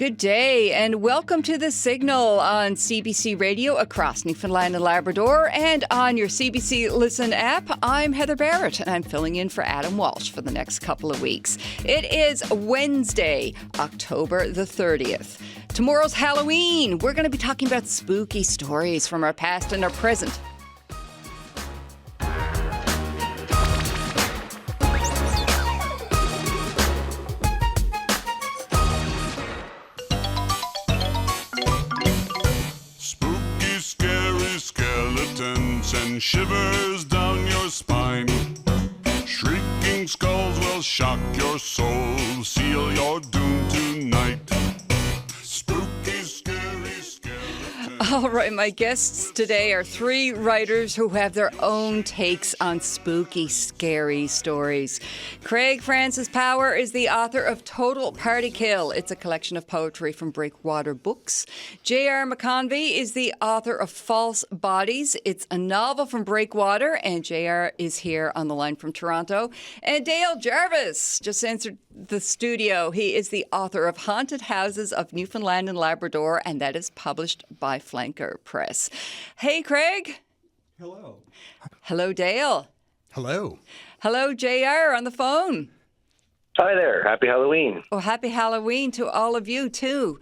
Good day and welcome to The Signal on CBC Radio across Newfoundland and Labrador and on your CBC Listen app. I'm Heather Barrett and I'm filling in for Adam Walsh for the next couple of weeks. It is Wednesday, October the 30th. Tomorrow's Halloween. We're going to be talking about spooky stories from our past and our present. And shivers down your spine. Shrieking skulls will shock your soul, seal your doom tonight. Spooky, scary skeletons. All right, my guests today are three writers who have their own takes on spooky, scary stories. Craig Francis Power is the author of Total Party Kill. It's a collection of poetry from Breakwater Books. J.R. McConvey is the author of False Bodies. It's a novel from Breakwater, and J.R. is here on the line from Toronto. And Dale Jarvis just entered the studio. He is the author of Haunted Houses of Newfoundland and Labrador, and that is published by Flanker Press. Hey, Craig. Hello. Hello, Dale. Hello. Hello, JR on the phone. Hi there. Happy Halloween. Oh, happy Halloween to all of you, too.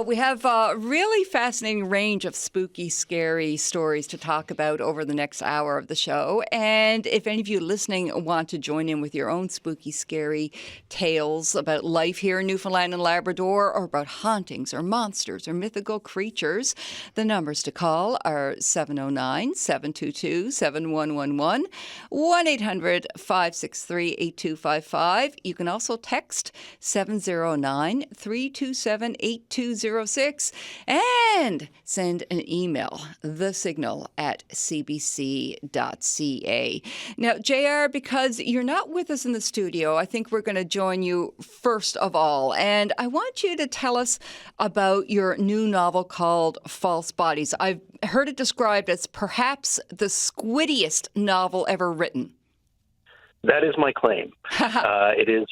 We have a really fascinating range of spooky, scary stories to talk about over the next hour of the show. And if any of you listening want to join in with your own spooky, scary tales about life here in Newfoundland and Labrador, or about hauntings or monsters or mythical creatures, the numbers to call are 709-722-7111, 1-800-563-8255. You can also text 709-327-8206 and send an email, thesignal@cbc.ca. Now, JR, because you're not with us in the studio, I think we're going to join you first of all. And I want you to tell us about your new novel called False Bodies. I've heard it described as perhaps the squiddiest novel ever written. That is my claim. It is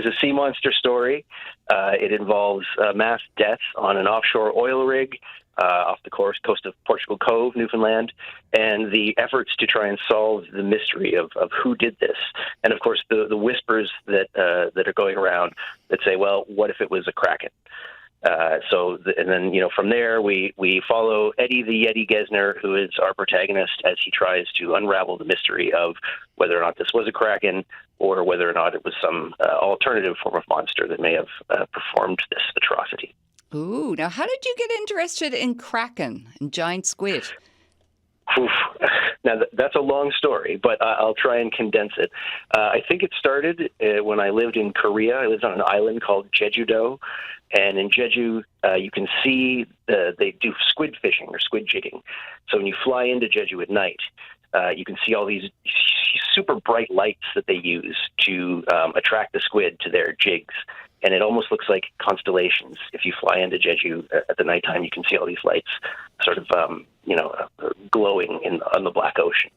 a sea monster story. It involves mass deaths on an offshore oil rig off the coast of Portugal Cove, Newfoundland, and the efforts to try and solve the mystery of who did this. And of course, the whispers that are going around that say, well, what if it was a kraken? And then, from there, we follow Eddie the Yeti Gesner, who is our protagonist, as he tries to unravel the mystery of whether or not this was a kraken or whether or not it was some alternative form of monster that may have performed this atrocity. Ooh, now how did you get interested in kraken and giant squid? Oof. Now, that's a long story, but I'll try and condense it. I think it started when I lived in Korea. I lived on an island called Jeju-do, and in Jeju, you can see they do squid fishing or squid jigging. So when you fly into Jeju at night, you can see all these super bright lights that they use to attract the squid to their jigs. And it almost looks like constellations. If you fly into Jeju at the nighttime, you can see all these lights sort of, glowing on the black ocean.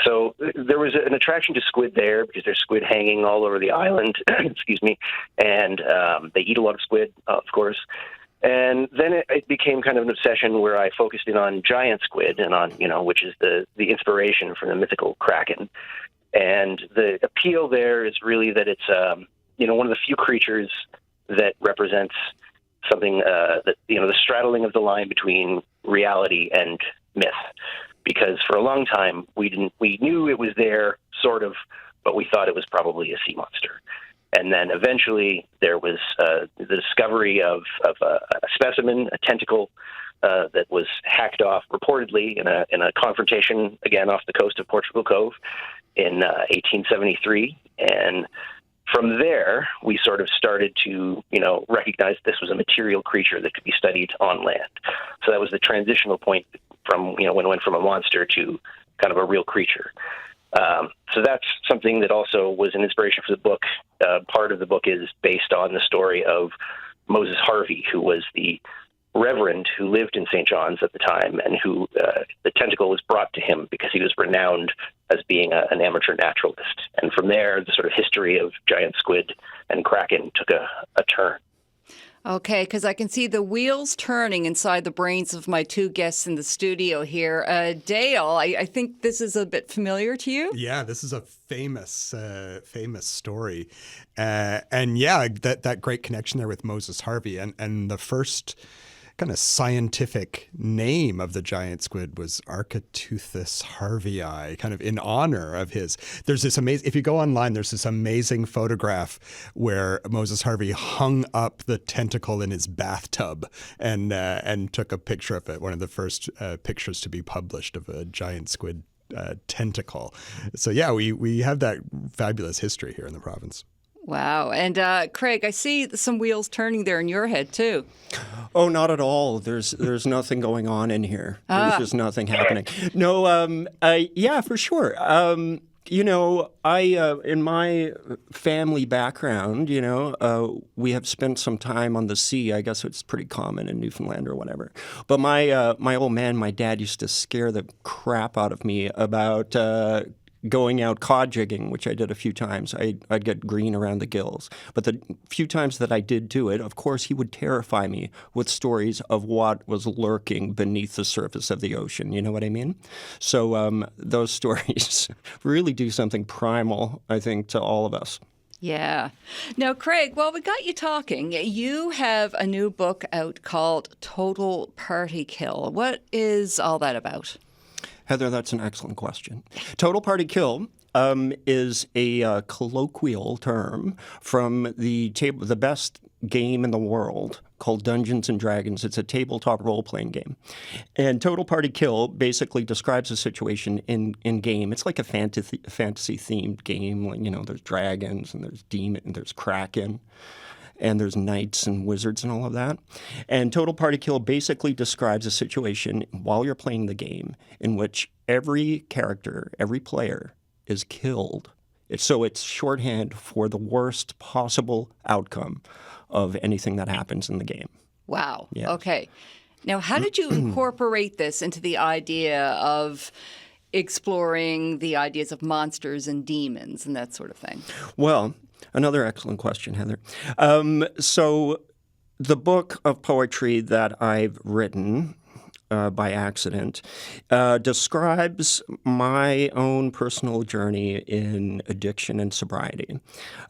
So there was an attraction to squid there because there's squid hanging all over the island, excuse me, and they eat a lot of squid, of course. And then it became kind of an obsession where I focused in on giant squid and on, which is the inspiration for the mythical kraken. And the appeal there is really that it's, one of the few creatures that represents something that, the straddling of the line between reality and myth. Because for a long time, we knew it was there, sort of, but we thought it was probably a sea monster. And then eventually there was the discovery of a specimen, a tentacle, that was hacked off reportedly in a confrontation, again, off the coast of Portugal Cove in 1873. And from there, we sort of started to, recognize this was a material creature that could be studied on land. So that was the transitional point from, when it went from a monster to kind of a real creature. So that's something that also was an inspiration for the book. Part of the book is based on the story of Moses Harvey, who was the reverend who lived in St. John's at the time, and who the tentacle was brought to him because he was renowned as being an amateur naturalist. And from there, the sort of history of giant squid and kraken took a turn. Okay, because I can see the wheels turning inside the brains of my two guests in the studio here. Dale, I think this is a bit familiar to you. Yeah, this is a famous story. And yeah, that great connection there with Moses Harvey. And the first kind of scientific name of the giant squid was Architeuthis harveyi, kind of in honor of his. There's this amazing, if you go online, there's this amazing photograph where Moses Harvey hung up the tentacle in his bathtub and took a picture of it, one of the first pictures to be published of a giant squid tentacle. So yeah, we have that fabulous history here in the province. Wow. And Craig, I see some wheels turning there in your head too. Oh, not at all. There's nothing going on in here. There's just nothing happening. No, yeah, for sure. I in my family background, we have spent some time on the sea. I guess it's pretty common in Newfoundland or whatever. But my old man, my dad, used to scare the crap out of me about going out cod jigging, which I did a few times. I'd get green around the gills. But the few times that I did do it, of course, he would terrify me with stories of what was lurking beneath the surface of the ocean. You know what I mean? So those stories really do something primal, I think, to all of us. Yeah. Now, Craig, while we got you talking, you have a new book out called Total Party Kill. What is all that about? Heather, that's an excellent question. Total Party Kill is a colloquial term from the best game in the world called Dungeons and Dragons. It's a tabletop role-playing game. And Total Party Kill basically describes a situation in game. It's like a fantasy-themed game. Like, there's dragons and there's demons and there's kraken. And there's knights and wizards and all of that. And Total Party Kill basically describes a situation while you're playing the game in which every character, every player is killed. So it's shorthand for the worst possible outcome of anything that happens in the game. Wow. Yes. Okay. Now, how did you incorporate this into the idea of exploring the ideas of monsters and demons and that sort of thing? Well, another excellent question, Heather. So the book of poetry that I've written by accident describes my own personal journey in addiction and sobriety.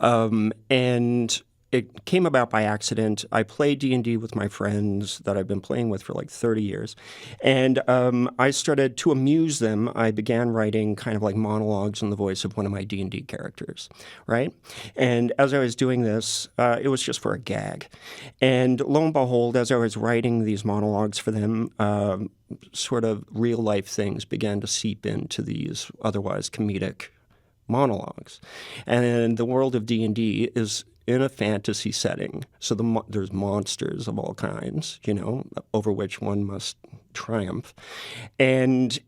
And it came about by accident. I play D&D with my friends that I've been playing with for like 30 years. And I started to amuse them. I began writing kind of like monologues in the voice of one of my D&D characters, right? And as I was doing this, it was just for a gag. And lo and behold, as I was writing these monologues for them, sort of real-life things began to seep into these otherwise comedic monologues. And the world of D&D is in a fantasy setting. So there's monsters of all kinds, over which one must triumph. And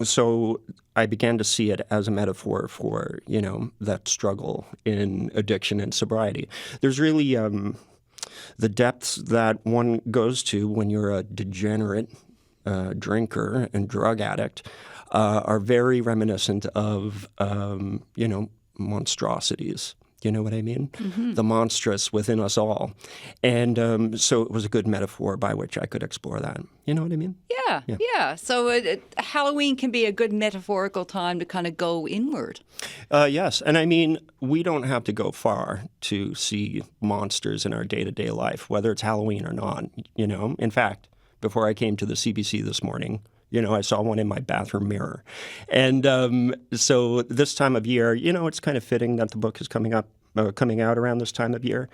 so I began to see it as a metaphor for, that struggle in addiction and sobriety. There's really the depths that one goes to when you're a degenerate drinker and drug addict are very reminiscent of, monstrosities. You know what I mean? Mm-hmm. The monstrous within us all. And so it was a good metaphor by which I could explore that. You know what I mean? Yeah. So Halloween can be a good metaphorical time to kind of go inward. Yes. And I mean, we don't have to go far to see monsters in our day-to-day life, whether it's Halloween or not. In fact, before I came to the CBC this morning, I saw one in my bathroom mirror. And so this time of year, it's kind of fitting that the book is coming out around this time of year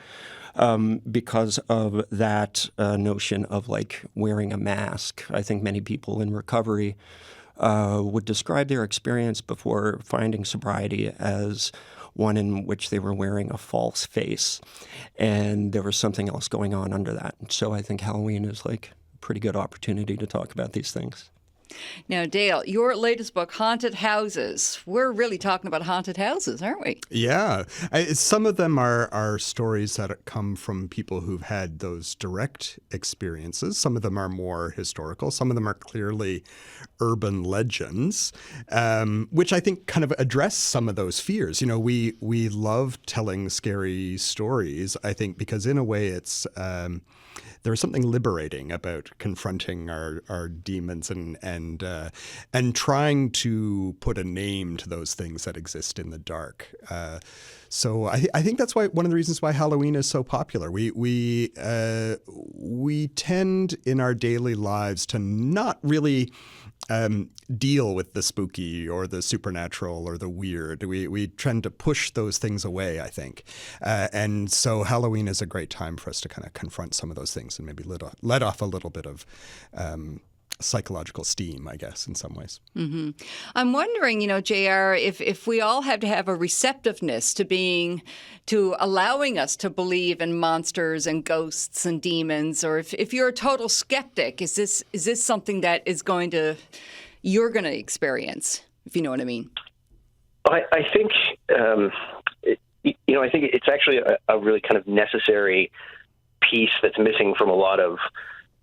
because of that notion of like wearing a mask. I think many people in recovery would describe their experience before finding sobriety as one in which they were wearing a false face. And there was something else going on under that. So I think Halloween is like a pretty good opportunity to talk about these things. Now, Dale, your latest book, Haunted Houses. We're really talking about haunted houses, aren't we? Yeah. Some of them are stories that come from people who've had those direct experiences. Some of them are more historical. Some of them are clearly urban legends, which I think kind of address some of those fears. You know, we love telling scary stories, I think, because in a way it's there's something liberating about confronting our demons and trying to put a name to those things that exist in the dark. So I think that's why one of the reasons why Halloween is so popular. We tend in our daily lives to not really deal with the spooky or the supernatural or the weird. We tend to push those things away, I think. And so Halloween is a great time for us to kind of confront some of those things and maybe let off a little bit of psychological steam, I guess, in some ways. Mm-hmm. I'm wondering, JR, if we all have to have a receptiveness to allowing us to believe in monsters and ghosts and demons, or if you're a total skeptic, is this something that you're going to experience, if you know what I mean? I think, I think it's actually a really kind of necessary piece that's missing from a lot of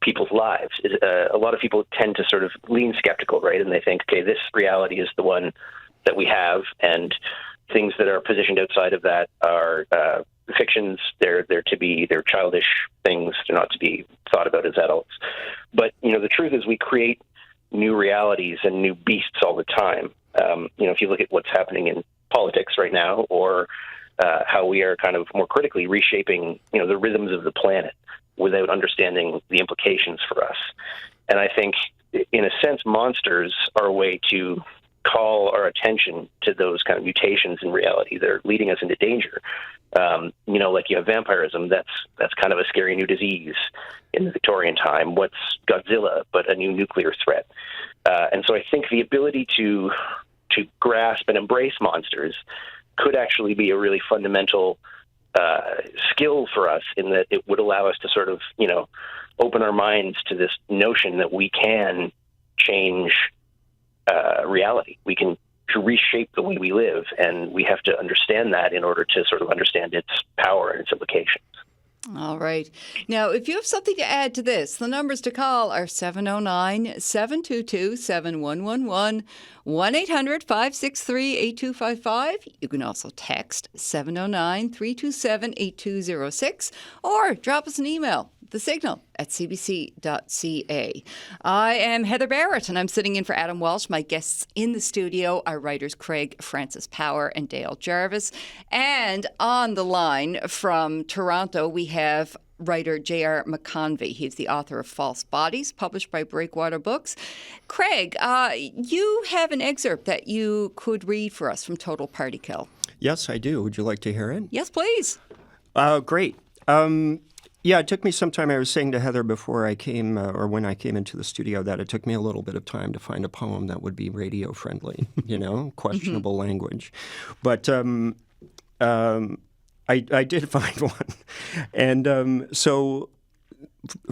people's lives. A lot of people tend to sort of lean skeptical, right? And they think, okay, this reality is the one that we have, and things that are positioned outside of that are fictions. They're childish things. They're not to be thought about as adults. But, the truth is we create new realities and new beasts all the time. If you look at what's happening in politics right now, or how we are kind of more critically reshaping, the rhythms of the planet without understanding the implications for us. And I think, in a sense, monsters are a way to call our attention to those kind of mutations in reality that are leading us into danger. Like you have vampirism, that's kind of a scary new disease in the Victorian time. What's Godzilla but a new nuclear threat? And so I think the ability to grasp and embrace monsters could actually be a really fundamental skill for us, in that it would allow us to sort of, open our minds to this notion that we can change reality. We can reshape the way we live, and we have to understand that in order to sort of understand its power and its implications. All right. Now, if you have something to add to this, the numbers to call are 709-722-7111, 1-800-563-8255. You can also text 709-327-8206, or drop us an email, thesignal@cbc.ca. I am Heather Barrett, and I'm sitting in for Adam Walsh. My guests in the studio are writers Craig Francis Power and Dale Jarvis. And on the line from Toronto, we have writer J.R. McConvey. He's the author of False Bodies, published by Breakwater Books. Craig, you have an excerpt that you could read for us from Total Party Kill. Yes, I do. Would you like to hear it? Yes, please. Great. Yeah, it took me some time. I was saying to Heather before I came, or when I came into the studio, that it took me a little bit of time to find a poem that would be radio friendly, questionable language. But I did find one. And so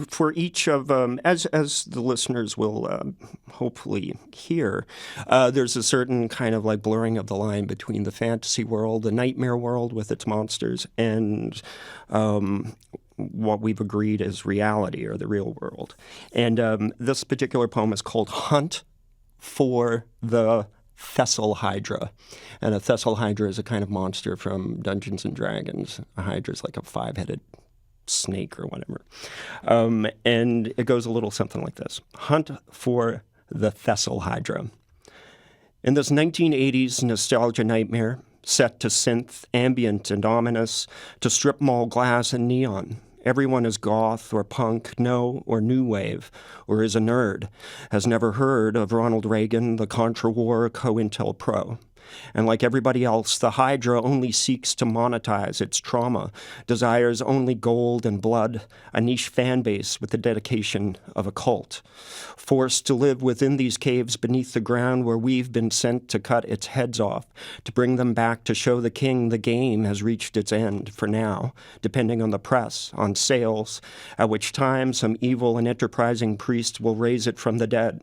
for each of, as the listeners will hopefully hear, there's a certain kind of like blurring of the line between the fantasy world, the nightmare world with its monsters, and what we've agreed is reality, or the real world. And this particular poem is called Hunt for the Thessal Hydra. And a Thessal Hydra is a kind of monster from Dungeons and Dragons. A Hydra is like a 5-headed snake or whatever. And it goes a little something like this. Hunt for the Thessal Hydra. In this 1980s nostalgia nightmare, set to synth, ambient and ominous, to strip mall glass and neon, everyone is goth or punk, no or new wave, or is a nerd, has never heard of Ronald Reagan, the Contra War COINTELPRO. And like everybody else, the Hydra only seeks to monetize its trauma, desires only gold and blood, a niche fan base with the dedication of a cult. Forced to live within these caves beneath the ground where we've been sent to cut its heads off, to bring them back to show the king the game has reached its end for now, depending on the press, on sales, at which time some evil and enterprising priest will raise it from the dead.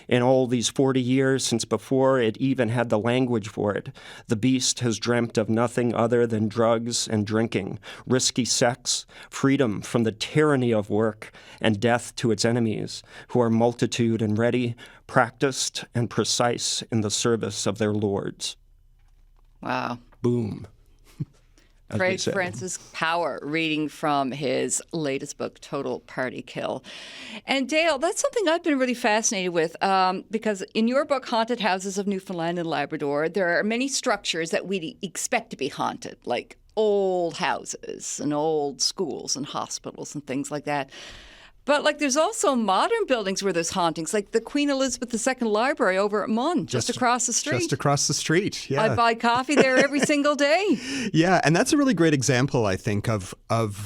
In all these 40 years since before it even had the language for it, the beast has dreamt of nothing other than drugs and drinking, risky sex, freedom from the tyranny of work, and death to its enemies, who are multitude and ready, practiced and precise in the service of their lords. Wow. Boom. as we Craig say. Francis Power reading from his latest book, Total Party Kill. And Dale, that's something I've been really fascinated with because in your book, Haunted Houses of Newfoundland and Labrador, there are many structures that we expect to be haunted, like old houses and old schools and hospitals and things like that. But like, there's also modern buildings where there's hauntings, like the Queen Elizabeth II Library over at Munn, just across the street. Just across the street, yeah. I buy coffee there every single day. Yeah, and that's a really great example, I think, of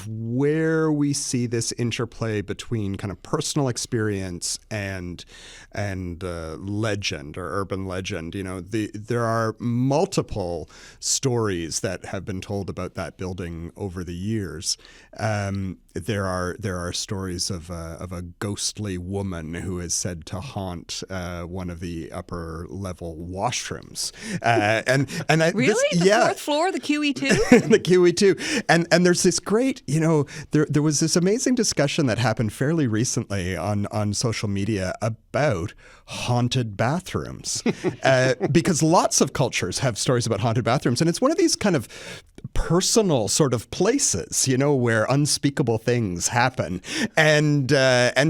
where we see this interplay between kind of personal experience and legend or urban legend. You know, there are multiple stories that have been told about that building over the years. There are stories of a ghostly woman who is said to haunt one of the upper level washrooms, and Really? The fourth floor, the QE2? the QE2, and there's this great, you know, there was this amazing discussion that happened fairly recently on social media about haunted bathrooms, because lots of cultures have stories about haunted bathrooms, and it's one of these kind of personal sort of places, you know, where unspeakable things happen, and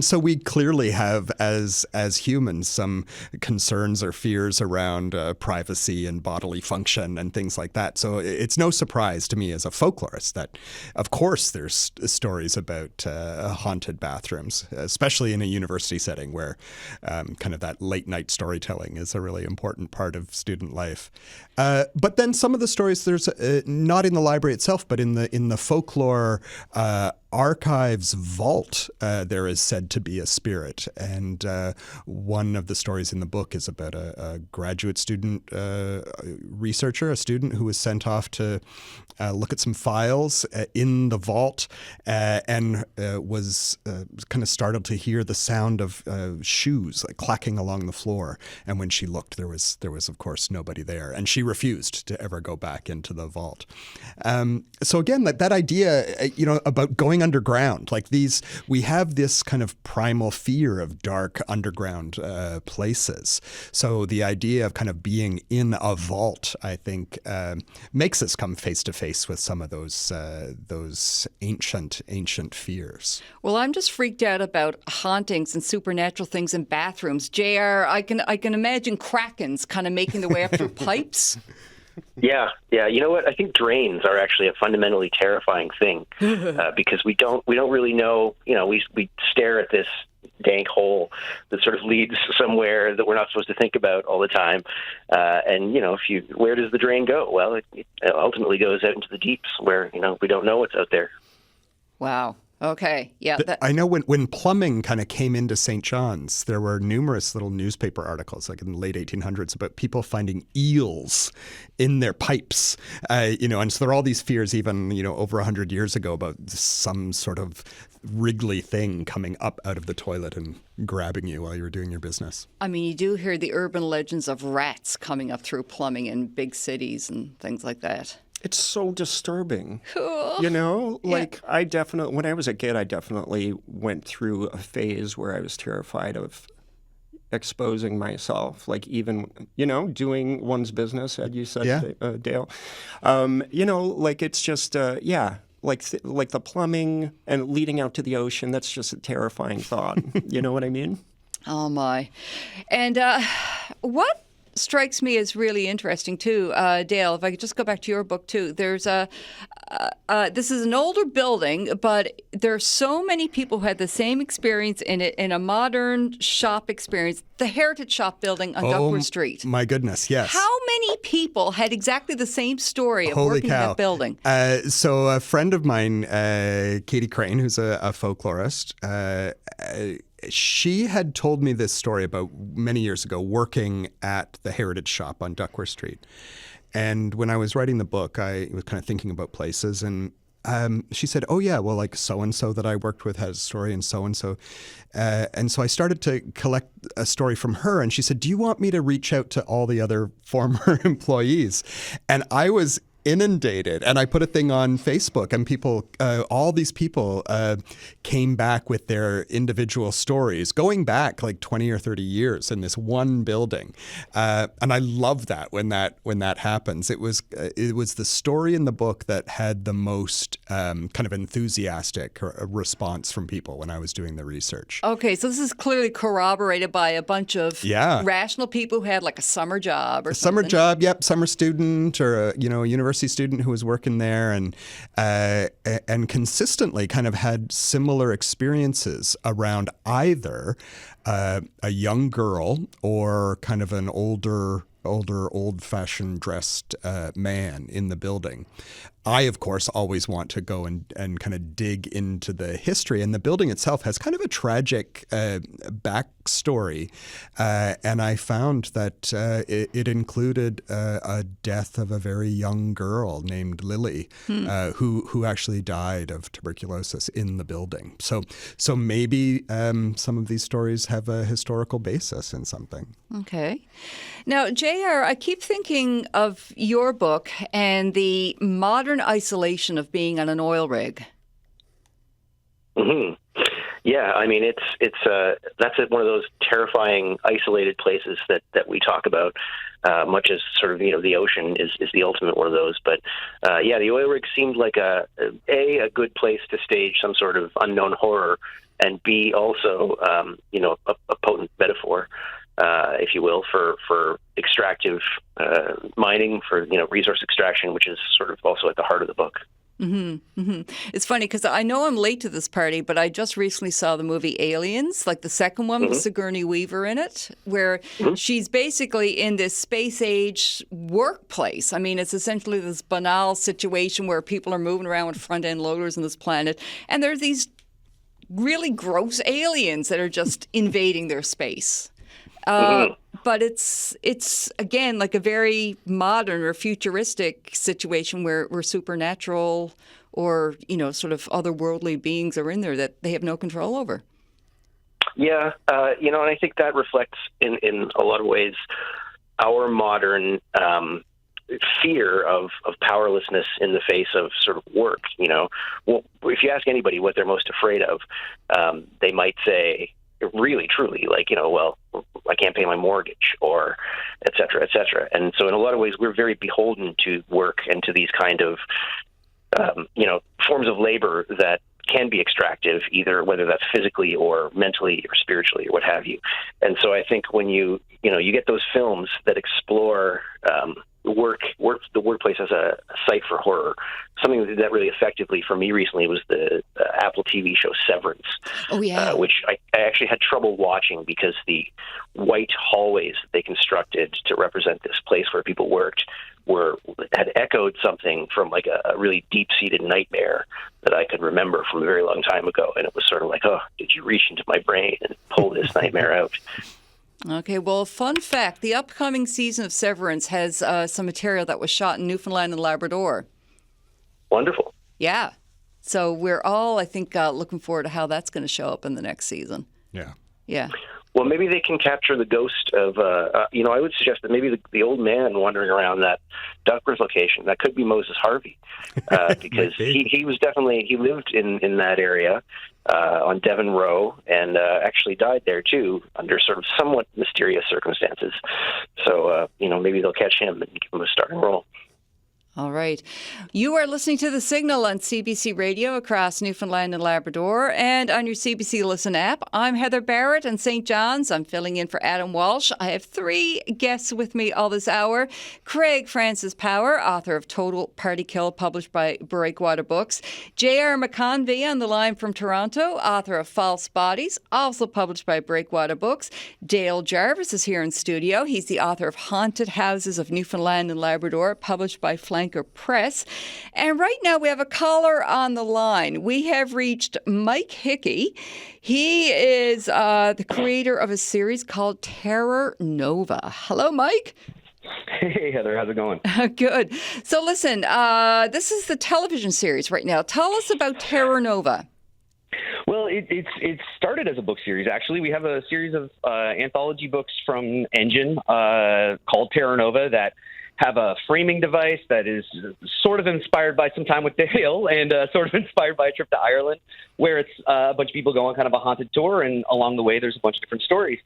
so we clearly have as humans some concerns or fears around privacy and bodily function and things like that. So it's no surprise to me as a folklorist that, of course, there's stories about haunted bathrooms, especially in a university setting where kind of that late night storytelling is a really important part of student life. But then some of the stories, there's not in the library itself, but in the folklore archives vault, there is said to be a spirit. And one of the stories in the book is about a graduate student researcher, a student who was sent off to look at some files in the vault and was kind of startled to hear the sound of shoes like clacking along the floor. And when she looked, there was of course nobody there, and she refused to ever go back into the vault. So again, that idea, you know, about going underground, like we have this kind of primal fear of dark underground places. So the idea of kind of being in a vault, I think, makes us come face to face with some of those ancient fears. Well, I'm just freaked out about hauntings and supernatural things in bathrooms. JR, I can imagine krakens kind of making their way up through pipes. Yeah. You know what? I think drains are actually a fundamentally terrifying thing because we don't really know. You know, we stare at this dank hole that sort of leads somewhere that we're not supposed to think about all the time. And you know, where does the drain go? Well, it ultimately goes out into the deeps where, you know, we don't know what's out there. Wow. Okay. Yeah. I know when plumbing kind of came into St. John's, there were numerous little newspaper articles, like in the late 1800s, about people finding eels in their pipes. You know, and so there are all these fears, even, you know, over 100 years ago, about some sort of wriggly thing coming up out of the toilet and grabbing you while you were doing your business. I mean, you do hear the urban legends of rats coming up through plumbing in big cities and things like that. It's so disturbing, you know, like when I was a kid, I definitely went through a phase where I was terrified of exposing myself, like even, you know, doing one's business, as you said, Dale. You know, like it's just, like the plumbing and leading out to the ocean, that's just a terrifying thought. You know what I mean? Oh, my. And what strikes me as really interesting too, Dale, if I could just go back to your book too, there's this is an older building, but there are so many people who had the same experience in it, in a modern shop experience, the Heritage Shop building on Duckworth Street. My goodness, yes. How many people had exactly the same story of working in that building? So a friend of mine, Katie Crane, who's a folklorist, she had told me this story about many years ago working at the Heritage Shop on Duckworth Street. And when I was writing the book, I was kind of thinking about places, and she said, "Oh yeah, well, like so and so that I worked with has a story, and so." And so I started to collect a story from her, and she said, "Do you want me to reach out to all the other former employees?" And I was inundated, and I put a thing on Facebook, and people, all these people came back with their individual stories, going back like 20 or 30 years in this one building, and I love that when that happens. It was the story in the book that had the most kind of enthusiastic response from people when I was doing the research. Okay, so this is clearly corroborated by a bunch of Yeah. rational people who had like a summer job or Summer something. job, yep, summer student or a university student who was working there and consistently kind of had similar experiences around either a young girl or kind of an older, old-fashioned dressed man in the building. I, of course, always want to go and kind of dig into the history. And the building itself has kind of a tragic backstory. And I found that it included a death of a very young girl named Lily, who actually died of tuberculosis in the building. So maybe some of these stories have a historical basis in something. Okay. Now, JR, I keep thinking of your book and the modern isolation of being on an oil rig. Mm-hmm. Yeah, I mean, that's one of those terrifying, isolated places that we talk about, much as sort of, the ocean is the ultimate one of those. But the oil rig seemed like a good place to stage some sort of unknown horror, and B, also, a potent metaphor, if you will, for extractive mining, for resource extraction, which is sort of also at the heart of the book. Mm-hmm, mm-hmm. It's funny because I know I'm late to this party, but I just recently saw the movie Aliens, like the second one with Sigourney Weaver in it, where she's basically in this space age workplace. I mean, it's essentially this banal situation where people are moving around with front end loaders on this planet, and there are these really gross aliens that are just invading their space. But it's again like a very modern or futuristic situation where supernatural or sort of otherworldly beings are in there that they have no control over. Yeah, and I think that reflects in a lot of ways our modern fear of powerlessness in the face of sort of work. Well, if you ask anybody what they're most afraid of, they might say, really, truly, like, well, I can't pay my mortgage, or et cetera, et cetera. And so in a lot of ways, we're very beholden to work and to these kind of, forms of labor that can be extractive, either whether that's physically or mentally or spiritually or what have you. And so I think when you get those films that explore the workplace as a site for horror, something that really effectively for me recently was the Apple TV show Severance. Oh yeah, which I actually had trouble watching because the white hallways that they constructed to represent this place where people worked had echoed something from like a really deep-seated nightmare that I could remember from a very long time ago, and it was sort of like, oh, did you reach into my brain and pull this nightmare out? Okay, well, fun fact, the upcoming season of Severance has some material that was shot in Newfoundland and Labrador. Wonderful. Yeah. So we're all, I think, looking forward to how that's going to show up in the next season. Yeah. Yeah. Well, maybe they can capture the ghost of, I would suggest that maybe the old man wandering around that Duckworth location, that could be Moses Harvey, because he was definitely, he lived in that area on Devon Row, and actually died there too under sort of somewhat mysterious circumstances. So, maybe they'll catch him and give him a starring role. All right. You are listening to The Signal on CBC Radio across Newfoundland and Labrador and on your CBC Listen app. I'm Heather Barrett in St. John's. I'm filling in for Adam Walsh. I have three guests with me all this hour. Craig Francis Power, author of Total Party Kill, published by Breakwater Books. J.R. McConvey on the line from Toronto, author of False Bodies, also published by Breakwater Books. Dale Jarvis is here in studio. He's the author of Haunted Houses of Newfoundland and Labrador, published by Flanker Press. And right now we have a caller on the line. We have reached Mike Hickey. He is the creator of a series called Terror Nova. Hello, Mike. Hey, Heather, how's it going? Good. So listen, this is the television series right now. Tell us about Terra Nova. Well, it started as a book series, actually. We have a series of anthology books from Engine called Terra Nova that have a framing device that is sort of inspired by some time with Dale and sort of inspired by a trip to Ireland, where it's a bunch of people go on kind of a haunted tour, and along the way there's a bunch of different stories.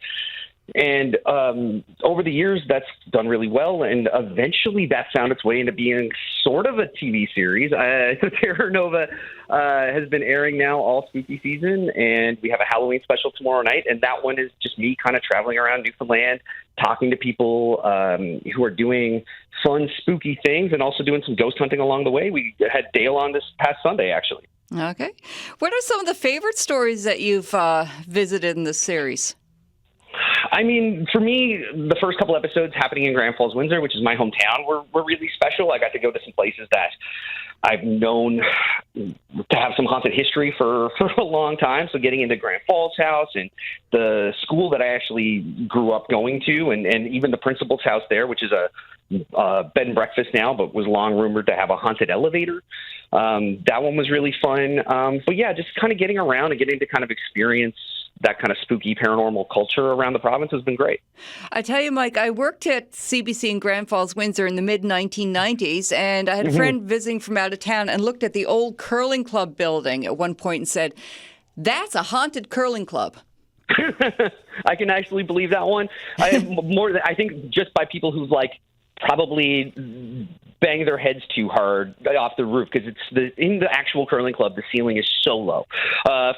And over the years, that's done really well, and eventually that found its way into being sort of a TV series. Terra Nova has been airing now all spooky season, and we have a Halloween special tomorrow night, and that one is just me kind of traveling around Newfoundland, talking to people who are doing fun, spooky things, and also doing some ghost hunting along the way. We had Dale on this past Sunday, actually. Okay. What are some of the favorite stories that you've visited in this series? I mean, for me, the first couple episodes happening in Grand Falls, Windsor, which is my hometown, were really special. I got to go to some places that I've known to have some haunted history for a long time. So getting into Grand Falls house and the school that I actually grew up going to, and even the principal's house there, which is a bed and breakfast now, but was long rumored to have a haunted elevator. That one was really fun. But yeah, just kind of getting around and getting to kind of experience that kind of spooky paranormal culture around the province has been great. I tell you, Mike, I worked at CBC in Grand Falls, Windsor in the mid-1990s, and I had a friend visiting from out of town and looked at the old curling club building at one point and said, "That's a haunted curling club." I can actually believe that one. I have I think just by people who've probably bang their heads too hard off the roof, because in the actual curling club, the ceiling is so low.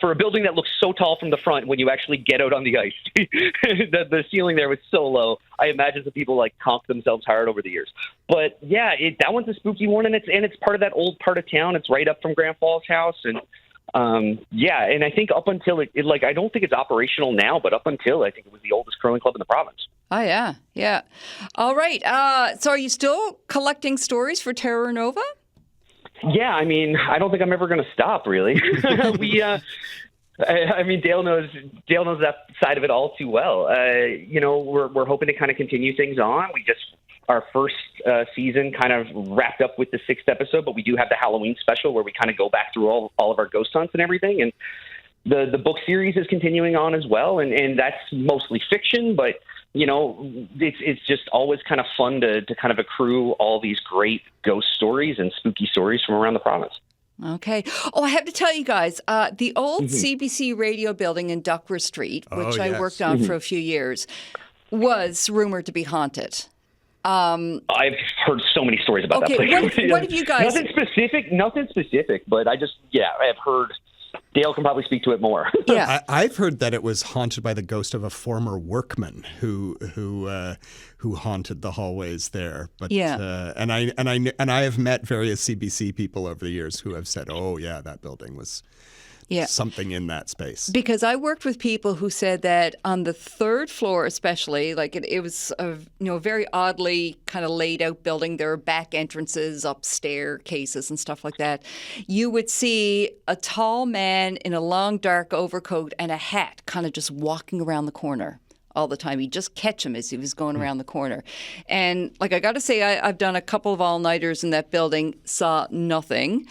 For a building that looks so tall from the front, when you actually get out on the ice, the ceiling there was so low. I imagine some people conked themselves hard over the years. But yeah, that one's a spooky one, and it's part of that old part of town. It's right up from Grand Falls house, and and I think up until I don't think it's operational now, but up until I think it was the oldest curling club in the province. Oh, yeah. All right. So are you still collecting stories for Terra Nova? Yeah, I mean, I don't think I'm ever going to stop, really. I mean, Dale knows that side of it all too well. We're hoping to kind of continue things on. Our first season kind of wrapped up with the 6th episode, but we do have the Halloween special where we kind of go back through all of our ghost hunts and everything. And the book series is continuing on as well, and that's mostly fiction, but it's just always kind of fun to kind of accrue all these great ghost stories and spooky stories from around the province. Okay. Oh, I have to tell you guys, the old CBC radio building in Duckworth Street, which I worked on for a few years, was rumored to be haunted. I've heard so many stories about that place. What have you guys... Nothing specific, but I've heard... Dale can probably speak to it more. Yeah, I've heard that it was haunted by the ghost of a former workman who haunted the hallways there. But and I have met various CBC people over the years who have said, "Oh yeah, that building was." Something in that space. Because I worked with people who said that on the 3rd floor especially, it was a very oddly kind of laid out building. There were back entrances, up staircases and stuff like that. You would see a tall man in a long dark overcoat and a hat kind of just walking around the corner all the time. You'd just catch him as he was going around the corner. And I got to say, I've done a couple of all-nighters in that building, saw nothing.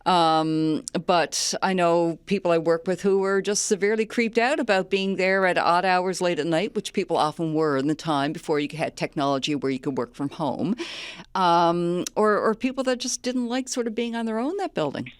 But I know people I work with who were just severely creeped out about being there at odd hours late at night, which people often were in the time before you had technology where you could work from home, or people that just didn't like sort of being on their own in that building.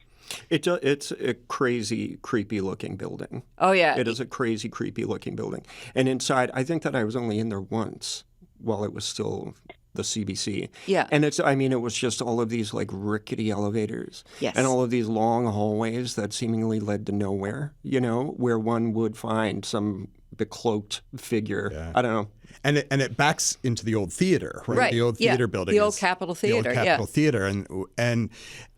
It's a crazy, creepy-looking building. Oh, yeah. It is a crazy, creepy-looking building. And inside, I think that I was only in there once while it was still the CBC. Yeah. And it was just all of these rickety elevators. Yes. And all of these long hallways that seemingly led to nowhere, where one would find some becloaked figure. Yeah. I don't know. And it backs into the old theater, right? Right. The old theater building. The old Capitol Theater. The old Capitol Theater. And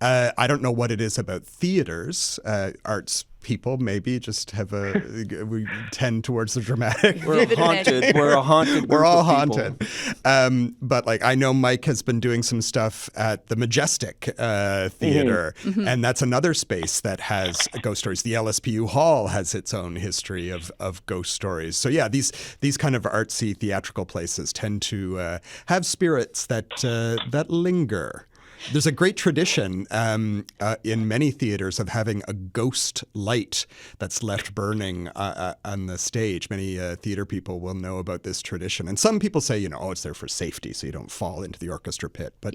I don't know what it is about theaters, arts people maybe just we tend towards the dramatic. We're haunted. We're a haunted. We're all group of people. haunted. But like, I know Mike has been doing some stuff at the Majestic Theater, and that's another space that has ghost stories. The LSPU Hall has its own history of ghost stories. So yeah, these kind of artsy theatrical places tend to have spirits that linger. There's a great tradition in many theaters of having a ghost light that's left burning on the stage. Many theater people will know about this tradition. And some people say, it's there for safety so you don't fall into the orchestra pit. But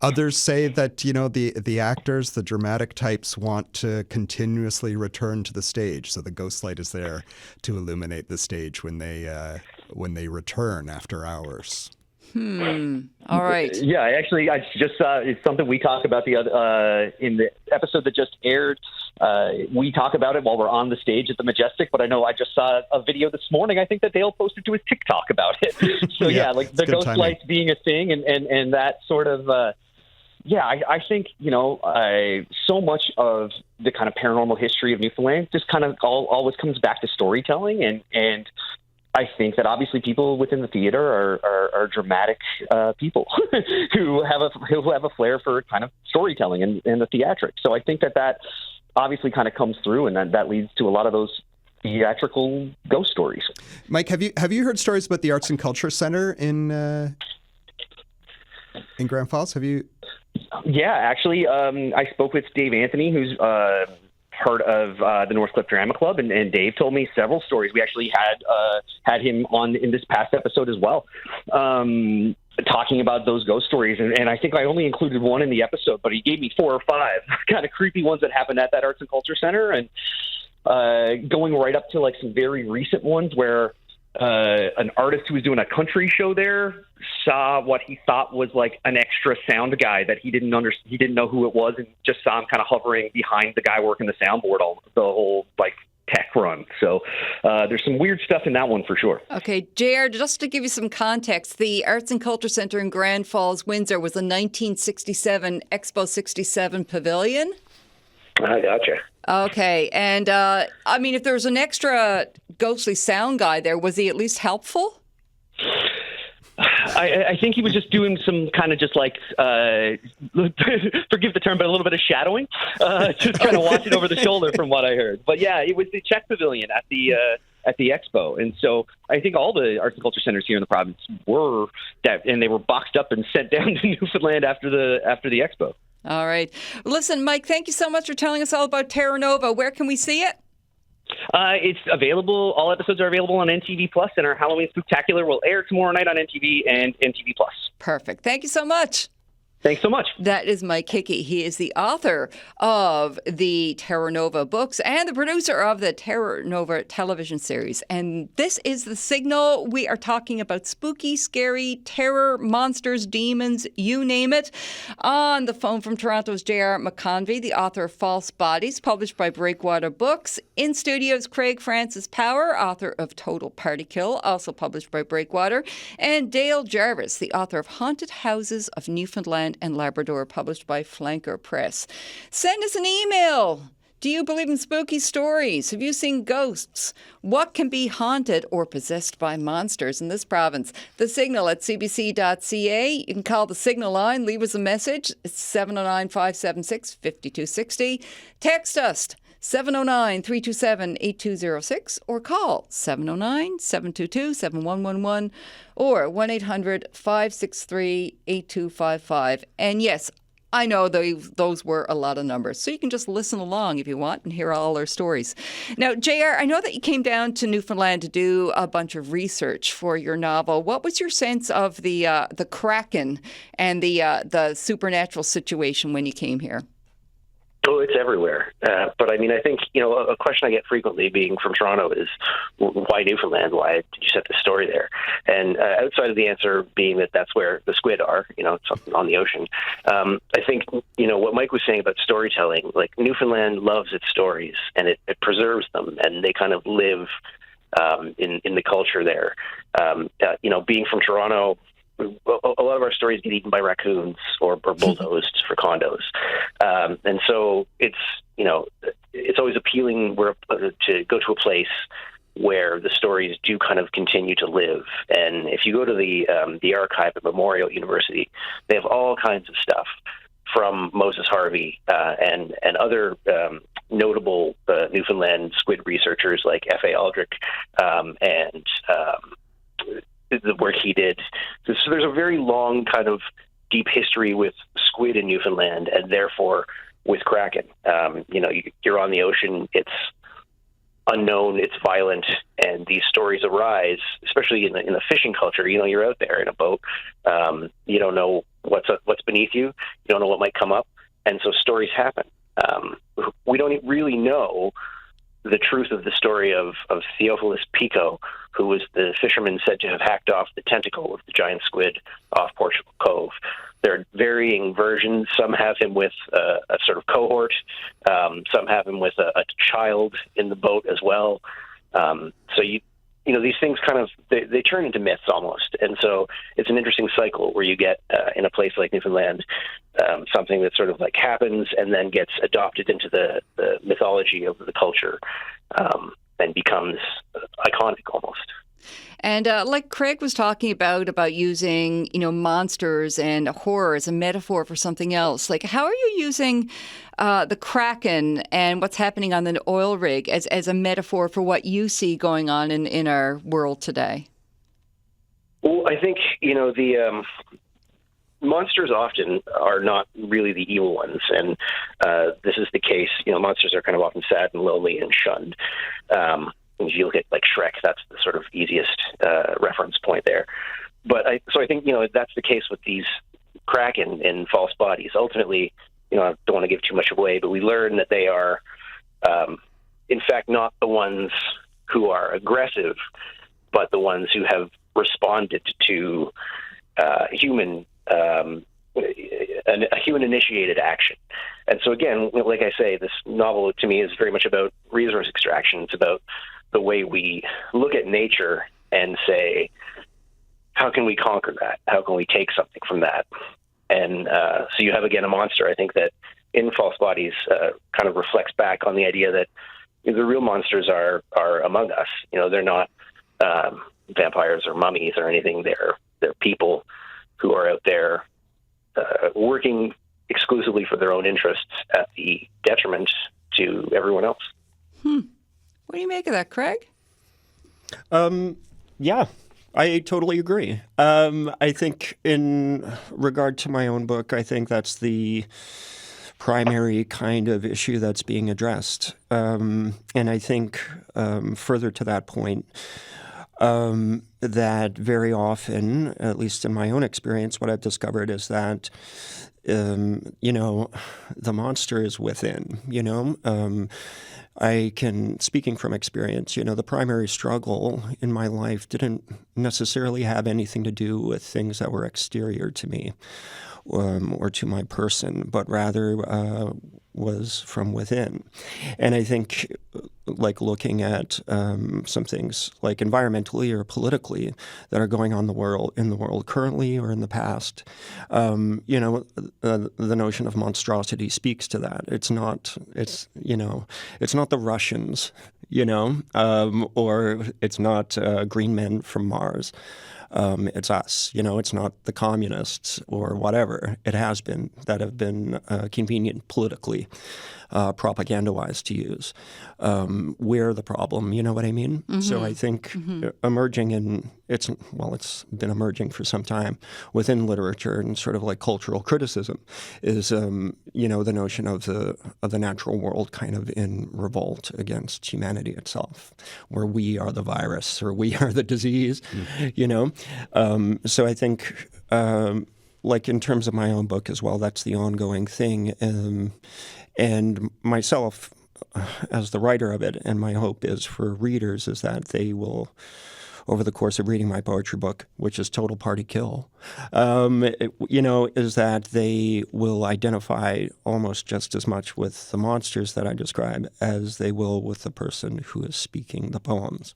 others say that, the actors, the dramatic types want to continuously return to the stage. So the ghost light is there to illuminate the stage when they return after hours. All right. Yeah, actually, I just it's something we talk about in the episode that just aired. We talk about it while we're on the stage at the Majestic, but I know I just saw a video this morning. I think that Dale posted to his TikTok about it. So like the ghost lights being a thing and that sort of. I think, so much of the kind of paranormal history of Newfoundland just kind of always comes back to storytelling and I think that obviously people within the theater are dramatic people who have a flair for kind of storytelling and the theatrics. So I think that obviously kind of comes through, and that leads to a lot of those theatrical ghost stories. Mike, have you heard stories about the Arts and Culture Center in Grand Falls? Have you? Yeah, actually, I spoke with Dave Anthony, who's part of the Northcliffe Drama Club, and Dave told me several stories. We actually had him on in this past episode as well, talking about those ghost stories. And I think I only included one in the episode, but he gave me 4 or 5 kind of creepy ones that happened at that Arts and Culture Center, and going right up to like some very recent ones where an artist who was doing a country show there saw what he thought was like an extra sound guy that he didn't know who it was, and just saw him kind of hovering behind the guy working the soundboard the whole like tech run. So there's some weird stuff in that one for sure. Okay, JR, just to give you some context, the Arts and Culture Center in Grand Falls, Windsor was a 1967 Expo 67 pavilion. I gotcha. Okay, and if there was an extra ghostly sound guy there, was he at least helpful? I think he was just doing some kind of just like, forgive the term, but a little bit of shadowing, just kind of watching over the shoulder from what I heard. But yeah, it was the Czech Pavilion at the expo. And so I think all the arts and culture centers here in the province were that, and they were boxed up and sent down to Newfoundland after the expo. All right. Listen, Mike, thank you so much for telling us all about Terra Nova. Where can we see it? It's available. All episodes are available on NTV Plus, and our Halloween Spooktacular will air tomorrow night on NTV and NTV Plus. Perfect. Thank you so much. Thanks so much. That is Mike Hickey. He is the author of the Terra Nova books and the producer of the Terra Nova television series. And this is The Signal. We are talking about spooky, scary, terror, monsters, demons, you name it. On the phone from Toronto's J.R. McConvey, the author of False Bodies, published by Breakwater Books. In studios, Craig Francis Power, author of Total Party Kill, also published by Breakwater. And Dale Jarvis, the author of Haunted Houses of Newfoundland and Labrador, published by Flanker Press. Send us an email. Do you believe in spooky stories? Have you seen ghosts? What can be haunted or possessed by monsters in this province? The Signal at cbc.ca. You can call the Signal line, leave us a message. It's 709-576-5260. Text us 709-327-8206 or call 709-722-7111 or 1-800-563-8255. And yes, I know those were a lot of numbers, so you can just listen along if you want and hear all our stories. Now, JR, I know that you came down to Newfoundland to do a bunch of research for your novel. What was your sense of the Kraken and the supernatural situation when you came here? Oh, it's everywhere. But I mean, I think, a question I get frequently being from Toronto is, why Newfoundland? Why did you set the story there? And outside of the answer being that that's where the squid are, it's on the ocean. I think, what Mike was saying about storytelling, like Newfoundland loves its stories and it preserves them, and they kind of live in the culture there. Being from Toronto, a lot of our stories get eaten by raccoons or bulldozed for condos. And so it's, it's always appealing to go to a place where the stories do kind of continue to live. And if you go to the archive at Memorial University, they have all kinds of stuff from Moses Harvey and other notable Newfoundland squid researchers like F.A. Aldrich and the work he did. So there's a very long kind of deep history with squid in Newfoundland, and therefore with kraken. You're on the ocean, it's unknown, it's violent, and these stories arise, especially in the fishing culture. You're out there in a boat, you don't know what's beneath you, you don't know what might come up, and so stories happen. We don't really know the truth of the story of Theophilus Pico, who was the fisherman said to have hacked off the tentacle of the giant squid off Portugal Cove. There are varying versions. Some have him with a sort of cohort. Some have him with a child in the boat as well. So these things kind of they turn into myths almost, and so it's an interesting cycle where you get in a place like Newfoundland something that sort of like happens and then gets adopted into the mythology of the culture and becomes iconic almost. And like Craig was talking about using, monsters and horror as a metaphor for something else. Like, how are you using the kraken and what's happening on the oil rig as a metaphor for what you see going on in our world today? Well, I think, the monsters often are not really the evil ones. And this is the case. Monsters are kind of often sad and lonely and shunned. If you look at like Shrek, that's the sort of easiest reference point there. But I think that's the case with these kraken in false bodies. Ultimately, I don't want to give too much away, but we learn that they are, in fact, not the ones who are aggressive, but the ones who have responded to human initiated action. And so again, like I say, this novel to me is very much about resource extraction. It's about the way we look at nature and say, how can we conquer that? How can we take something from that? And so you have, again, a monster, I think, that in False Bodies kind of reflects back on the idea that the real monsters are among us. They're not vampires or mummies or anything. They're people who are out there working exclusively for their own interests at the detriment to everyone else. What do you make of that, Craig? Yeah, I totally agree. I think in regard to my own book, I think that's the primary kind of issue that's being addressed. And I think further to that point, that very often, at least in my own experience, what I've discovered is that, the monster is within, I can, speaking from experience, the primary struggle in my life didn't necessarily have anything to do with things that were exterior to me or to my person, but rather was from within. And I think, like looking at some things like environmentally or politically that are going on in the world currently or in the past, the notion of monstrosity speaks to that. It's not the Russians, or it's not green men from Mars. It's us, it's not the communists or whatever it has been that have been convenient politically, propaganda-wise to use. We're the problem, you know what I mean? Mm-hmm. So I think emerging it's been emerging for some time within literature and sort of like cultural criticism is, the notion of the natural world kind of in revolt against humanity itself, where we are the virus or we are the disease, So I think, like in terms of my own book as well, that's the ongoing thing. And myself, as the writer of it, and my hope is for readers is that they will, over the course of reading my poetry book, which is Total Party Kill, is that they will identify almost just as much with the monsters that I describe as they will with the person who is speaking the poems.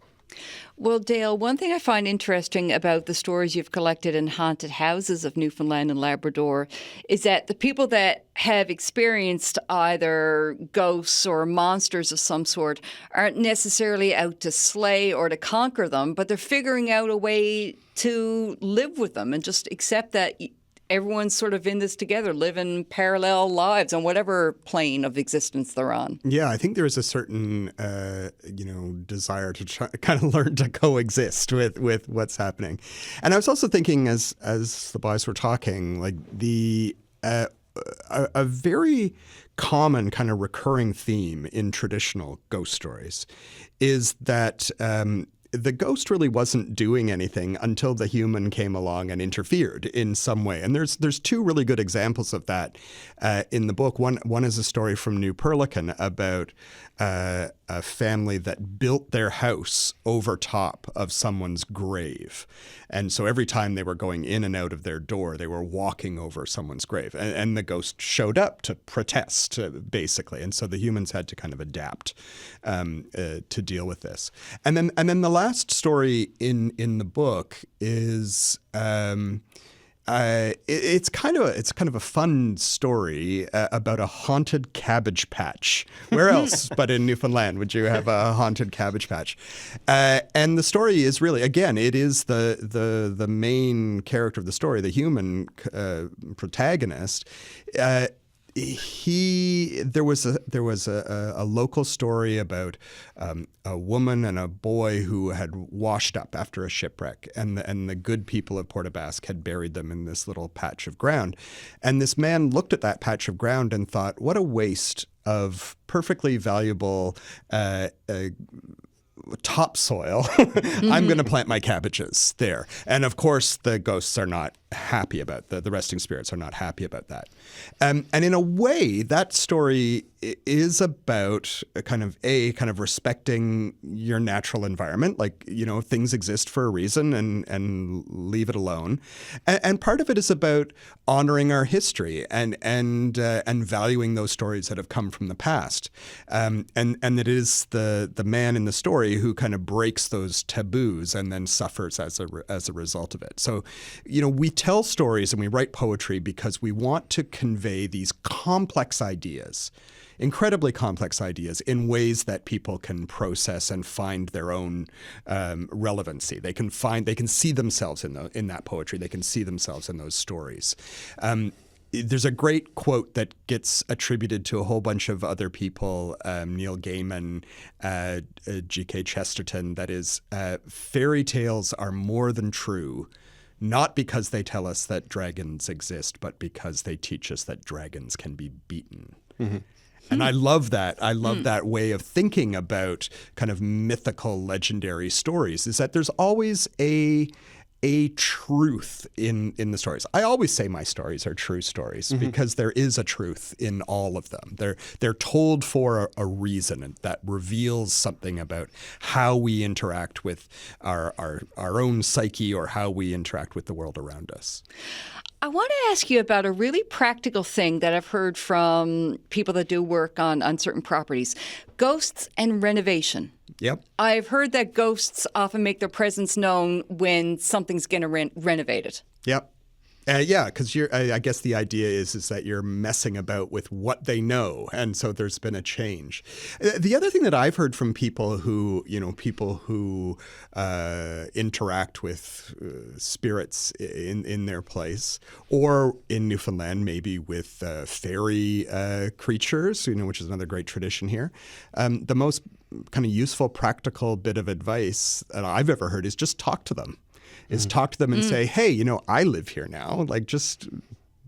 Well, Dale, one thing I find interesting about the stories you've collected in haunted houses of Newfoundland and Labrador is that the people that have experienced either ghosts or monsters of some sort aren't necessarily out to slay or to conquer them, but they're figuring out a way to live with them and just accept that everyone's sort of in this together, living parallel lives on whatever plane of existence they're on. Yeah, I think there is a certain, desire to try, kind of learn to coexist with what's happening. And I was also thinking, as the boys were talking, like a very common kind of recurring theme in traditional ghost stories is that the ghost really wasn't doing anything until the human came along and interfered in some way. And there's two really good examples of that in the book. One is a story from New Perlican about a family that built their house over top of someone's grave. And so every time they were going in and out of their door, they were walking over someone's grave. And the ghost showed up to protest, basically. And so the humans had to kind of adapt to deal with this. And then the last story in the book is it's kind of a fun story about a haunted cabbage patch. Where else but in Newfoundland would you have a haunted cabbage patch? And the story is really, again, it is the main character of the story, the human protagonist. There was a local story about a woman and a boy who had washed up after a shipwreck, and the good people of Port aux Basques had buried them in this little patch of ground. And this man looked at that patch of ground and thought, what a waste of perfectly valuable topsoil. I'm going to plant my cabbages there. And of course, the ghosts are not happy about the resting spirits are not happy about that. And in a way, that story is about kind of respecting your natural environment. Like, things exist for a reason and leave it alone. And part of it is about honoring our history and valuing those stories that have come from the past. And it is the man in the story who kind of breaks those taboos and then suffers as a result of it. So, we tell stories and we write poetry because we want to convey these complex ideas, incredibly complex ideas, in ways that people can process and find their own relevancy. They can see themselves in that poetry. They can see themselves in those stories. There's a great quote that gets attributed to a whole bunch of other people, Neil Gaiman, G.K. Chesterton, that is, fairy tales are more than true, not because they tell us that dragons exist, but because they teach us that dragons can be beaten. Mm-hmm. And I love that. I love that way of thinking about kind of mythical, legendary stories, is that there's always a truth in the stories. I always say my stories are true stories because there is a truth in all of them. They're told for a reason that reveals something about how we interact with our own psyche or how we interact with the world around us. I want to ask you about a really practical thing that I've heard from people that do work on certain properties: ghosts and renovation. Yep. I've heard that ghosts often make their presence known when something's going to renovate it. Yep. Yeah, because I guess the idea is that you're messing about with what they know, and so there's been a change. The other thing that I've heard from people who interact with spirits in their place, or in Newfoundland maybe with fairy creatures, which is another great tradition here. The most kind of useful, practical bit of advice that I've ever heard is just talk to them. Talk to them and say, hey, I live here now. Like, just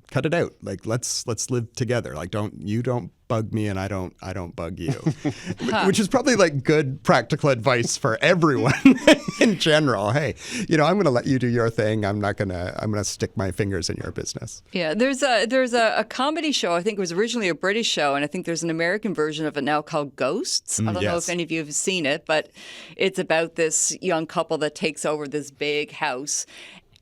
cut it out. Like, let's live together. Like, you don't bug me and I don't bug you. Which is probably like good practical advice for everyone in general. Hey, I'm going to let you do your thing. I'm going to stick my fingers in your business. Yeah, there's a comedy show. I think it was originally a British show, and I think there's an American version of it now called Ghosts. I don't know if any of you have seen it, but it's about this young couple that takes over this big house.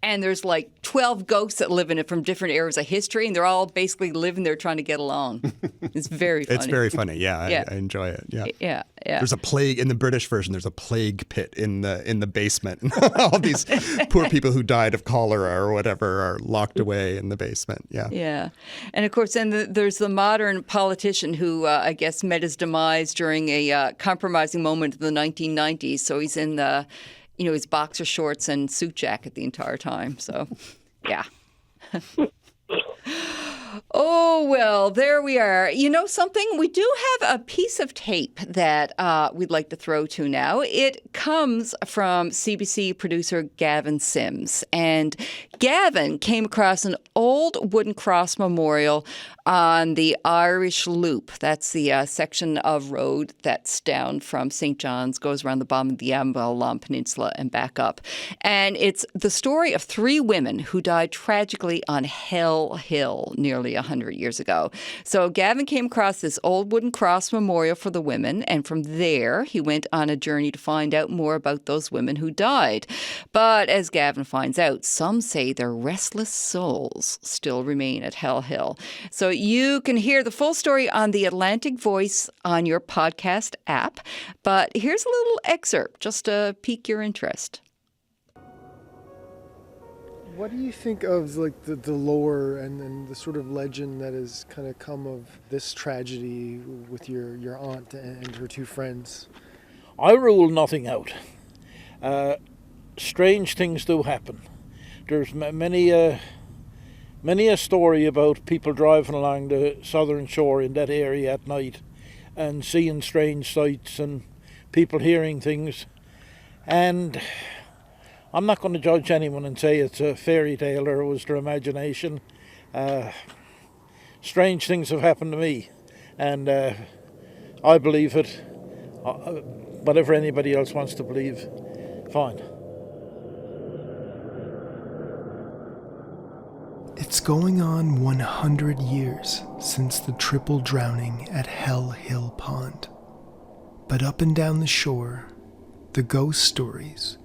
and there's like 12 ghosts that live in it from different eras of history, and they're all basically living there trying to get along. It's very funny. It's very funny. Yeah, Yeah. I enjoy it. Yeah. Yeah. There's a plague in the British version. There's a plague pit in the basement. All these poor people who died of cholera or whatever are locked away in the basement. Yeah. Yeah. And of course, then there's the modern politician who I guess met his demise during a compromising moment in the 1990s. So he's in his boxer shorts and suit jacket the entire time. So, yeah. Oh, well, there we are. You know something? We do have a piece of tape that we'd like to throw to now. It comes from CBC producer Gavin Sims. And Gavin came across an old wooden cross memorial on the Irish Loop. That's the section of road that's down from St. John's, goes around the bottom of the Ambalon Peninsula and back up. And it's the story of 3 women who died tragically on Hell Hill nearly 100 years ago. So Gavin came across this old wooden cross memorial for the women, and from there he went on a journey to find out more about those women who died. But as Gavin finds out, some say their restless souls still remain at Hell Hill. So you can hear the full story on the Atlantic Voice on your podcast app. But here's a little excerpt just to pique your interest. What do you think of like the lore and the sort of legend that has kind of come of this tragedy with your aunt and her 2 friends? I rule nothing out. Strange things do happen. There's many a story about people driving along the southern shore in that area at night and seeing strange sights and people hearing things. And I'm not going to judge anyone and say it's a fairy tale or it was their imagination. Strange things have happened to me, and I believe it. Whatever anybody else wants to believe, fine. It's going on 100 years since the triple drowning at Hell Hill Pond. But up and down the shore, the ghost stories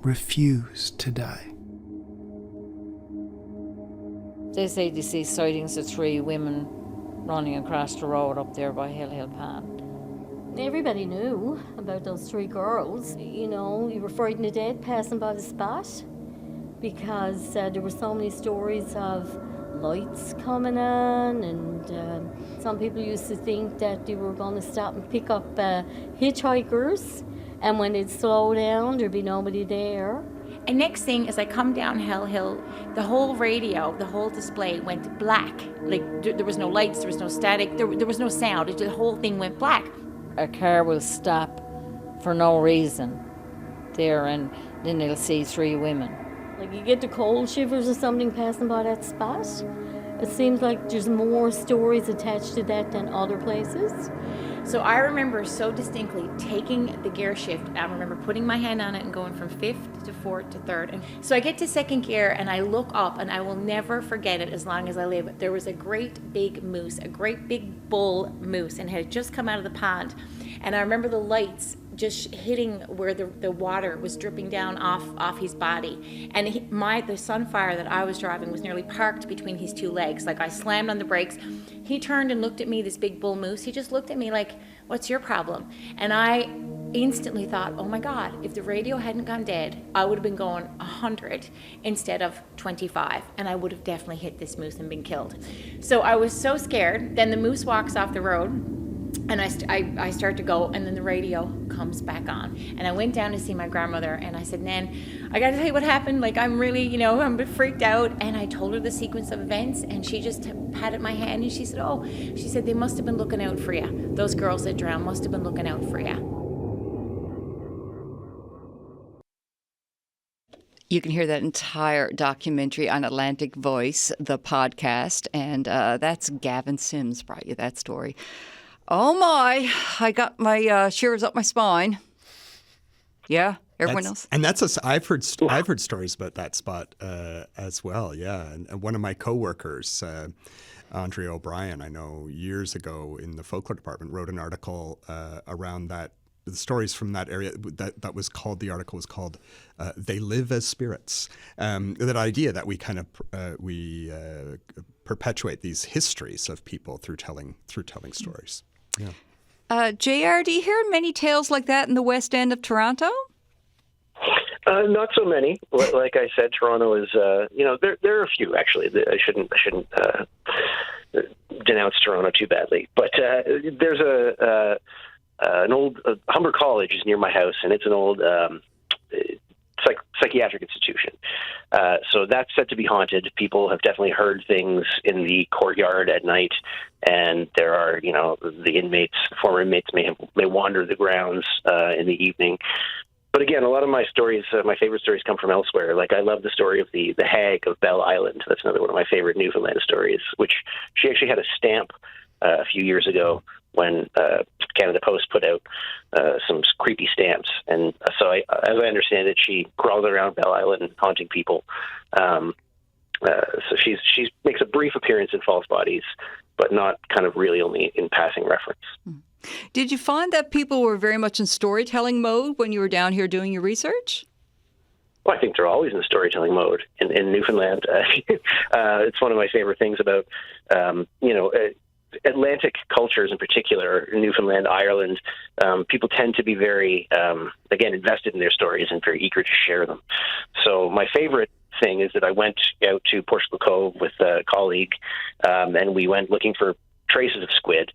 refuse to die. They say they see sightings of 3 women running across the road up there by Hell Hill Pond. Everybody knew about those 3 girls. You know, you were frightened to death passing by the spot because there were so many stories of lights coming on, and some people used to think that they were going to stop and pick up hitchhikers, and when they'd slow down, there'd be nobody there. And next thing, as I come down Hell Hill, the whole radio, the whole display went black. Like, there was no lights, there was no static, there was no sound. The whole thing went black. A car will stop for no reason there, and then they'll see 3 women. Like, you get the cold shivers or something passing by that spot. It seems like there's more stories attached to that than other places. So I remember so distinctly taking the gear shift. I remember putting my hand on it and going from 5th to 4th to 3rd. And so I get to 2nd gear and I look up, and I will never forget it as long as I live. There was a great big moose, a great big bull moose, and had just come out of the pond. And I remember the lights just hitting where the water was dripping down off his body. And the Sunfire that I was driving was nearly parked between his 2 legs. Like, I slammed on the brakes. He turned and looked at me, this big bull moose. He just looked at me like, what's your problem? And I instantly thought, oh my God, if the radio hadn't gone dead, I would have been going 100 instead of 25. And I would have definitely hit this moose and been killed. So I was so scared. Then the moose walks off the road. And I start to go, and then the radio comes back on. And I went down to see my grandmother, and I said, Nan, I got to tell you what happened. Like, I'm really, I'm a bit freaked out. And I told her the sequence of events, and she just patted my hand, and she said, they must have been looking out for you. Those girls that drowned must have been looking out for you. You can hear that entire documentary on Atlantic Voice, the podcast, and that's Gavin Sims brought you that story. Oh my, I got my shivers up my spine. Yeah, everyone else? And I've heard stories about that spot as well, yeah. And one of my coworkers, Andrea O'Brien, I know years ago in the folklore department, wrote an article around that the stories from that area that was called, the article was called "They Live as Spirits." That idea that we kind of perpetuate these histories of people through telling stories. Yeah. JR, do you hear many tales like that in the West End of Toronto? Not so many. Like I said, Toronto is, there are a few actually. I shouldn't denounce Toronto too badly, but there's an old Humber College is near my house, and it's an old psychiatric institution. So that's said to be haunted. People have definitely heard things in the courtyard at night, and there are, the former inmates may wander the grounds in the evening. But again, a lot of my stories, my favorite stories, come from elsewhere. Like, I love the story of the hag of Bell Island. That's another one of my favorite Newfoundland stories, which she actually had a stamp a few years ago when Canada Post put out some creepy stamps. And so as I understand it, she crawls around Bell Island haunting people. So she makes a brief appearance in False Bodies, but not kind of really, only in passing reference. Did you find that people were very much in storytelling mode when you were down here doing your research? Well, I think they're always in storytelling mode in Newfoundland. It's one of my favorite things about, Atlantic cultures in particular, Newfoundland, Ireland. People tend to be very, invested in their stories and very eager to share them. So my favorite thing is that I went out to Portugal Cove with a colleague, and we went looking for traces of squid.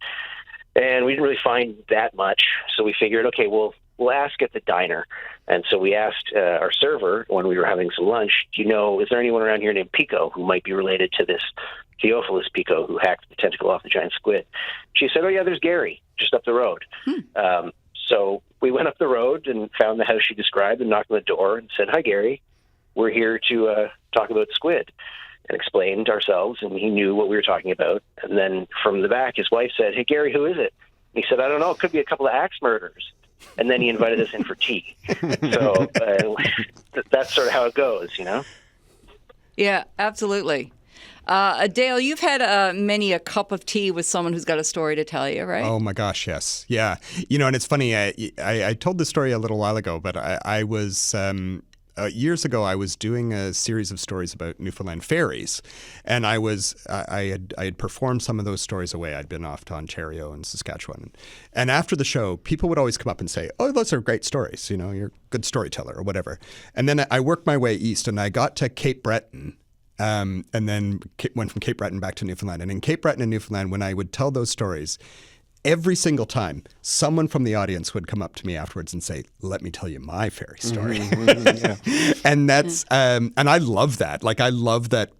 And we didn't really find that much, so we figured, okay, we'll ask at the diner. And so we asked our server when we were having some lunch, is there anyone around here named Pico who might be related to this Theophilus Pico who hacked the tentacle off the giant squid? She said, oh yeah, there's Gary, just up the road. So we went up the road and found the house she described and knocked on the door and said, hi, Gary, we're here to talk about squid. And explained ourselves, and he knew what we were talking about. And then from the back, his wife said, hey, Gary, who is it? And he said, I don't know. It could be a couple of axe murders. And then he invited us in for tea. So that's sort of how it goes, Yeah, absolutely. Dale, you've had many a cup of tea with someone who's got a story to tell you, right? Oh my gosh, yes. Yeah. And it's funny, I told this story a little while ago, but I was... years ago, I was doing a series of stories about Newfoundland fairies, and I had performed some of those stories away. I'd been off to Ontario and Saskatchewan, and after the show, people would always come up and say, "Oh, those are great stories. You're a good storyteller," or whatever. And then I worked my way east, and I got to Cape Breton. And then went from Cape Breton back to Newfoundland. And in Cape Breton and Newfoundland, when I would tell those stories, every single time, someone from the audience would come up to me afterwards and say, let me tell you my fairy story. And that's, and I love that. Like, I love that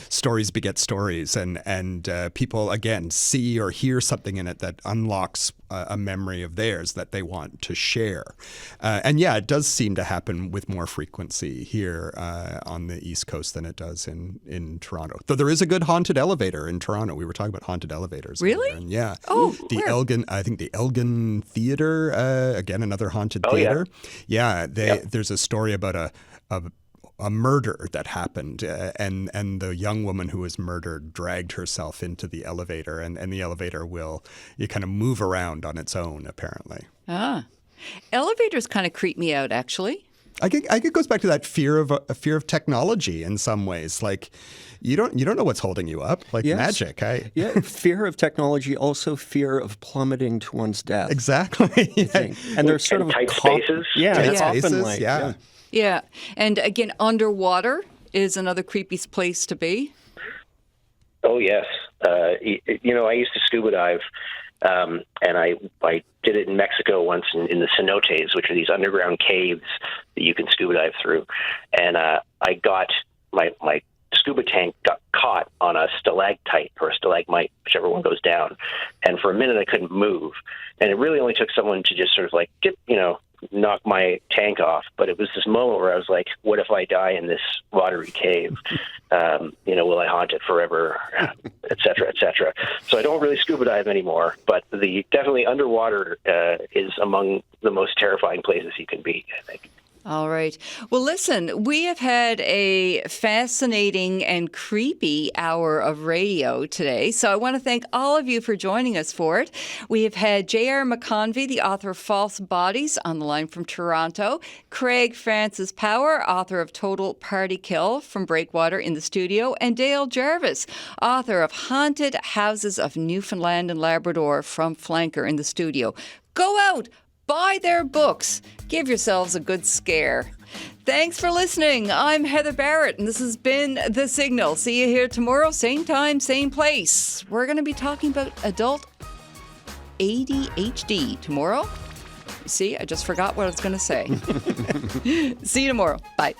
stories beget stories, and people, again, see or hear something in it that unlocks a memory of theirs that they want to share. And yeah, it does seem to happen with more frequency here on the East Coast than it does in Toronto. Though there is a good haunted elevator in Toronto. We were talking about haunted elevators. Really? And yeah. Oh, the Elgin, I think the Elgin Theatre, again, another haunted theater. Yeah, there's a story about a murder that happened, and the young woman who was murdered dragged herself into the elevator, and the elevator will kind of move around on its own, apparently. Elevators kind of creep me out, actually. I think it goes back to that fear of technology in some ways. Like, you don't know what's holding you up, like magic. Fear of technology, also fear of plummeting to one's death. Exactly. And there's sort of tight spaces. Tight spaces. Like, Yeah. And again, underwater is another creepy place to be. Oh, yes. I used to scuba dive, and I did it in Mexico once in the cenotes, which are these underground caves that you can scuba dive through. And I got my scuba tank got caught on a stalactite or a stalagmite, whichever one goes down. And for a minute, I couldn't move. And it really only took someone to just sort of knock my tank off. But it was this moment where I was like, what if I die in this watery cave? Will I haunt it forever, et cetera, et cetera. So I don't really scuba dive anymore, but definitely underwater is among the most terrifying places you can be, I think. All right. Well, listen, we have had a fascinating and creepy hour of radio today. So I want to thank all of you for joining us for it. We have had J.R. McConvey, the author of False Bodies, on the line from Toronto. Craig Francis Power, author of Total Party Kill, from Breakwater in the studio. And Dale Jarvis, author of Haunted Houses of Newfoundland and Labrador, from Flanker in the studio. Go out! Buy their books. Give yourselves a good scare. Thanks for listening. I'm Heather Barrett, and this has been The Signal. See you here tomorrow, same time, same place. We're going to be talking about adult ADHD tomorrow. See, I just forgot what I was going to say. See you tomorrow. Bye.